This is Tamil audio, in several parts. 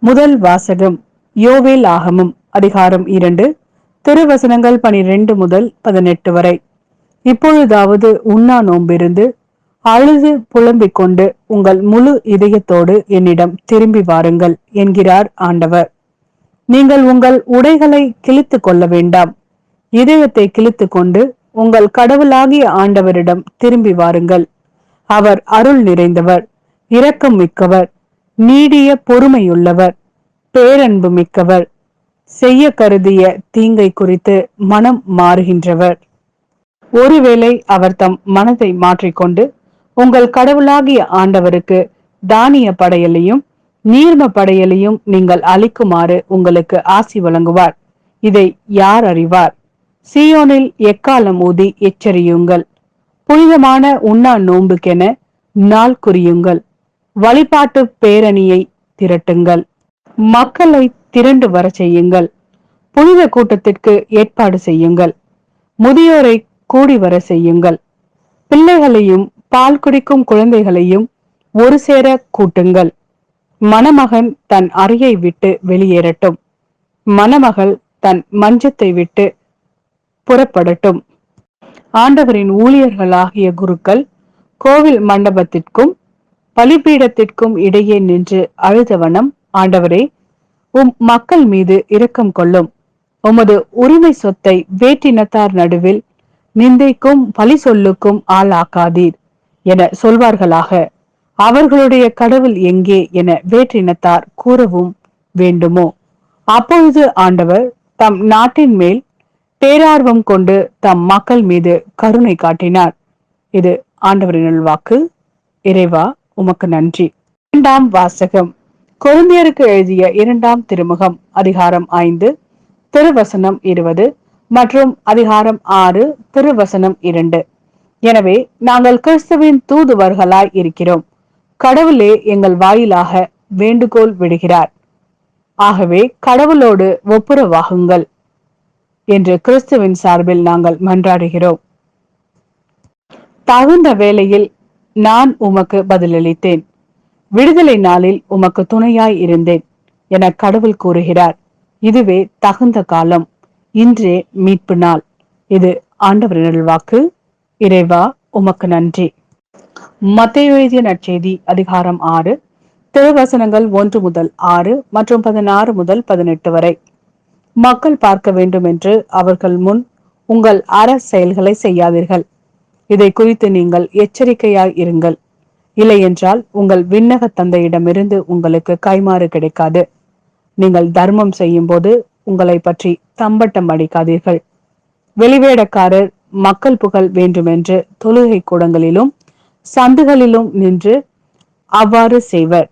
முதல் வாசகம் யோவேல் ஆகமம் அதிகாரம் 2 திருவசனங்கள் 12 முதல் 18 வரை. இப்பொழுதாவது உண்ணா நோம்பிருந்து அழுது புலம்பிக் கொண்டு உங்கள் முழு இதயத்தோடு என்னிடம் திரும்பி வாருங்கள் என்கிறார் ஆண்டவர். நீங்கள் உங்கள் உடைகளை கிழித்து கொள்ள வேண்டாம். இதயத்தை கிழித்து கொண்டு உங்கள் கடவுளாகிய ஆண்டவரிடம் திரும்பி வாருங்கள். அவர் அருள் நிறைந்தவர், இரக்கம் மிக்கவர், நீடிய பொறுமையுள்ளவர், பேரன்பு மிக்கவர், செய்ய கருதிய தீங்கை குறித்து மனம் மாறுகின்றவர். ஒருவேளை அவர் தம் மனதை மாற்றிக்கொண்டு உங்கள் கடவுளாகிய ஆண்டவருக்கு தானிய படையலையும் நீர்ம படையலையும் நீங்கள் அளிக்குமாறு உங்களுக்கு ஆசி வழங்குவார். இதை யார் அறிவார்? சீயோனில் எக்காலம் ஊதி எச்சரியுங்கள். புனிதமான உண்ணா நோன்புக்கென நாள் குறியுங்கள். வழிபாட்டு பேரணியை திரட்டுங்கள். மக்களை திரண்டு வர செய்யுங்கள். புனித கூட்டத்திற்கு ஏற்பாடு செய்யுங்கள். முதியோரை கூடி வர செய்யுங்கள். பிள்ளைகளையும் பால் குடிக்கும் குழந்தைகளையும் ஒரு சேர கூட்டுங்கள். மணமகன் தன் அறையை விட்டு வெளியேறட்டும். மணமகள் தன் மஞ்சத்தை விட்டு புறப்படட்டும். ஆண்டவரின் ஊழியர்களாகிய குருக்கள் கோவில் மண்டபத்திற்கும் பலிபீடத்திற்கும் இடையே நின்று அழுதவனம், ஆண்டவரே, உம் மக்கள் மீது இரக்கம் கொள்ளும். உமது உரிமை சொத்தை வேற்றினத்தார் நடுவில் நிந்தைக்கும் பழி சொல்லுக்கும் ஆளாக்காதீர் என சொல்வார்களாக. அவர்களுடைய கடவுள் எங்கே என வேற்றினத்தார் கூறவும் வேண்டுமோ? அப்பொழுது ஆண்டவர் தம் நாட்டின் மேல் பேரார்வம் கொண்டு தம் மக்கள் மீது கருணை காட்டினார். இது ஆண்டவரின் வாக்கு. இறைவா, உமக்கு நன்றி. இரண்டாம் வாசகம் கொரிந்தியருக்கு எழுதிய 2ஆம் திருமுகம் அதிகாரம் 5 திருவசனம் 20 மற்றும் அதிகாரம் 6 திருவசனம் 2. எனவே நாங்கள் கிறிஸ்துவின் தூதுவர்களாய் இருக்கிறோம். கடவுளே எங்கள் வாயிலாக வேண்டுகோள் விடுகிறார். ஆகவே கடவுளோடு ஒப்புரவாகுங்கள் என்று கிறிஸ்துவின் சார்பில் நாங்கள் மன்றாடுகிறோம். தகுந்த வேளையில் நான் உமக்கு பதிலளித்தேன். விடுதலை நாளில் உமக்கு துணையாய் இருந்தேன் என கடவுள் கூறுகிறார். இதுவே தகுந்த காலம். இன்றே மீட்பு நாள். இது ஆண்டவரின் வாக்கு. இறைவா, உமக்கு நன்றி. மத்தேயு எழுதிய நற்செய்தி அதிகாரம் 6 திருவசனங்கள் 1 முதல் 6 மற்றும் 16 முதல் 18 வரை. மக்கள் பார்க்க வேண்டும் என்று அவர்கள் முன் உங்கள் அற செயல்களை செய்யாதீர்கள். இதை குறித்து நீங்கள் எச்சரிக்கையாய் இருங்கள். இல்லை என்றால் உங்கள் விண்ணக தந்தையிடமிருந்து உங்களுக்கு கைமாறு கிடைக்காது. நீங்கள் தர்மம் செய்யும் போது உங்களை பற்றி தம்பட்டம் அடிக்காதீர்கள். வெளிவேடக்காரர் மக்கள் புகழ் வேண்டுமென்று தொழுகை கூடங்களிலும் சந்துகளிலும் நின்று அவ்வாறு செய்வர்.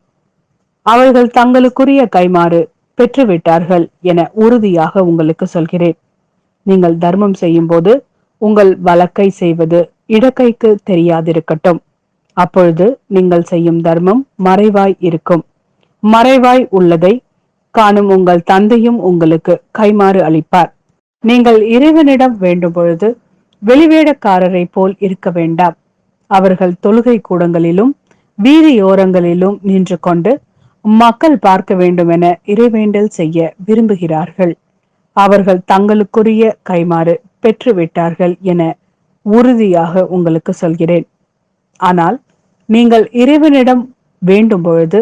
அவர்கள் தங்களுக்குரிய கைமாறு பெற்றுவிட்டார்கள் என உறுதியாக உங்களுக்கு சொல்கிறேன். நீங்கள் தர்மம் செய்யும் போது உங்கள் வலக்கை செய்வது இடக்கைக்கு தெரியாதிருக்கட்டும். அப்பொழுது நீங்கள் செய்யும் தர்மம் மறைவாய் இருக்கும். மறைவாய் உள்ளதை காணும் உங்கள் தந்தையும் உங்களுக்கு கைமாறு அளிப்பார். நீங்கள் இறைவனிடம் வேண்டும் பொழுது வெளிவேடக்காரரை போல் இருக்க வேண்டாம். அவர்கள் தொழுகை கூடங்களிலும் வீதியோரங்களிலும் நின்று கொண்டு மக்கள் பார்க்க வேண்டும் என இறைவேண்டல் செய்ய விரும்புகிறார்கள். அவர்கள் தங்களுக்குரிய கைமாறு பெற்றுவிட்டார்கள் என உறுதியாக உங்களுக்கு சொல்கிறேன். ஆனால் நீங்கள் இறைவனிடம் வேண்டும் பொழுது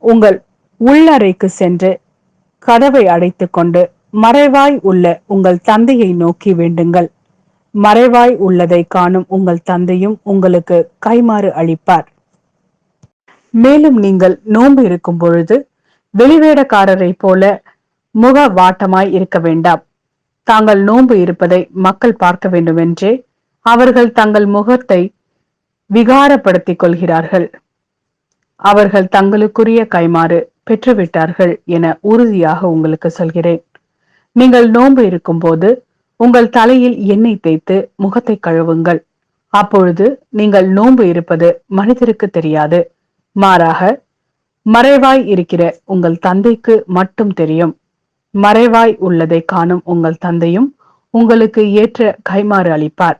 உங்கள் உள்ளறைக்கு சென்று கதவை அடைத்துக் கொண்டு மறைவாய் உள்ள உங்கள் தந்தையை நோக்கி வேண்டுங்கள். மறைவாய் உள்ளதை காணும் உங்கள் தந்தையும் உங்களுக்கு கைமாறு அளிப்பார். மேலும் நீங்கள் நோன்பு இருக்கும் பொழுது வெளிவேடக்காரரை போல முக வாட்டமாய் இருக்க வேண்டாம். தாங்கள் நோன்பு இருப்பதை மக்கள் பார்க்க வேண்டுமென்றே அவர்கள் தங்கள் முகத்தை விகாரப்படுத்திக் கொள்கிறார்கள். அவர்கள் தங்களுக்குரிய கைமாறு பெற்றுவிட்டார்கள் என உறுதியாக உங்களுக்கு சொல்கிறேன். நீங்கள் நோன்பு இருக்கும் போது உங்கள் தலையில் எண்ணெய் தேய்த்து முகத்தை கழுவுங்கள். அப்பொழுது நீங்கள் நோன்பு இருப்பது மனிதருக்கு தெரியாது. மாறாக மறைவாய் இருக்கிற உங்கள் தந்தைக்கு மட்டும் தெரியும். மறைவாய் உள்ளதை காணும் உங்கள் தந்தையும் உங்களுக்கு ஏற்ற கைமாறு அளிப்பார்.